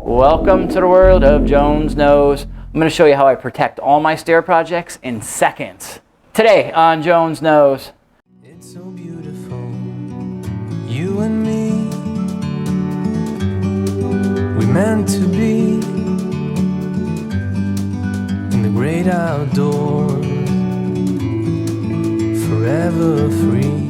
Welcome to the world of Jones Knows. I'm going to show you how I protect all my stair projects in seconds. Today on Jones Knows. It's so beautiful, you and me. We meant to be in the great outdoors, forever free.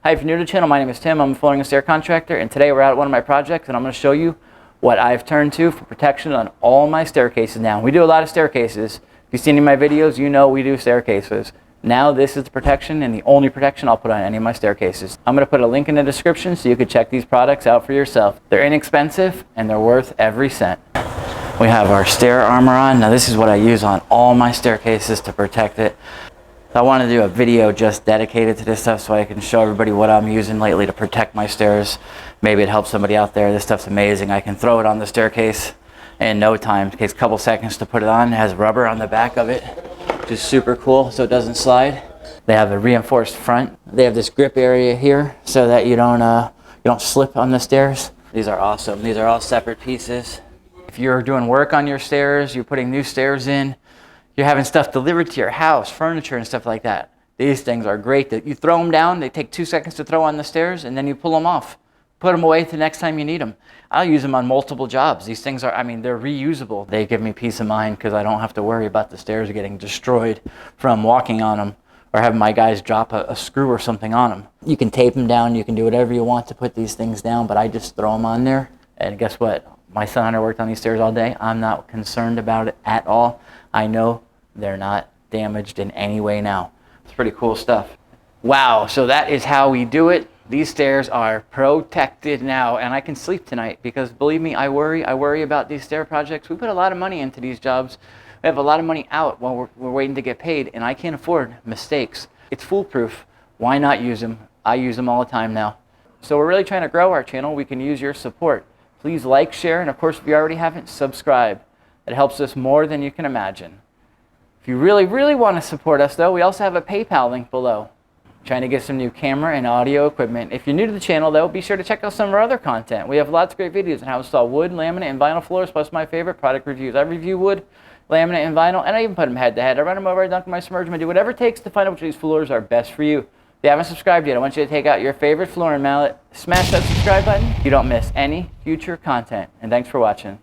Hi, if you're new to the channel, my name is Tim. I'm a flooring and stair contractor, and today we're out at one of my projects, and I'm going to show you what I've turned to for protection on all my staircases now. We do a lot of staircases. If you've seen any of my videos, you know we do staircases. Now this is the protection and the only protection I'll put on any of my staircases. I'm going to put a link in the description so you can check these products out for yourself. They're inexpensive and they're worth every cent. We have our Stair Armor on. Now this is what I use on all my staircases to protect it. I want to do a video just dedicated to this stuff so I can show everybody what I'm using lately to protect my stairs. Maybe it helps somebody out there. This stuff's amazing. I can throw it on the staircase in no time. It takes a couple seconds to put it on. It has rubber on the back of it, which is super cool so it doesn't slide. They have a reinforced front. They have this grip area here so that you don't slip on the stairs. These are awesome. These are all separate pieces. If you're doing work on your stairs, you're putting new stairs in, you're having stuff delivered to your house, furniture and stuff like that, these things are great. You throw them down, they take 2 seconds to throw on the stairs, and then you pull them off. Put them away the next time you need them. I'll use them on multiple jobs. These things are, they're reusable. They give me peace of mind because I don't have to worry about the stairs getting destroyed from walking on them or having my guys drop a screw or something on them. You can tape them down, you can do whatever you want to put these things down, but I just throw them on there. And guess what? My son Hunter worked on these stairs all day. I'm not concerned about it at all. I know they're not damaged in any way now. It's pretty cool stuff. Wow, so that is how we do it. These stairs are protected now, and I can sleep tonight because believe me, I worry about these stair projects. We put a lot of money into these jobs. We have a lot of money out while we're waiting to get paid, and I can't afford mistakes. It's foolproof. Why not use them? I use them all the time now. So we're really trying to grow our channel. We can use your support. Please like, share, and of course, if you already haven't, subscribe. It helps us more than you can imagine. If you really, really want to support us, though, we also have a PayPal link below. Trying to get some new camera and audio equipment. If you're new to the channel, though, be sure to check out some of our other content. We have lots of great videos on how to install wood, laminate, and vinyl floors, plus my favorite product reviews. I review wood, laminate, and vinyl, and I even put them head to head. I run them over, I dunk them, I submerge them, I do whatever it takes to find out which of these floors are best for you. If you haven't subscribed yet, I want you to take out your favorite flooring mallet, smash that subscribe button. You don't miss any future content. And thanks for watching.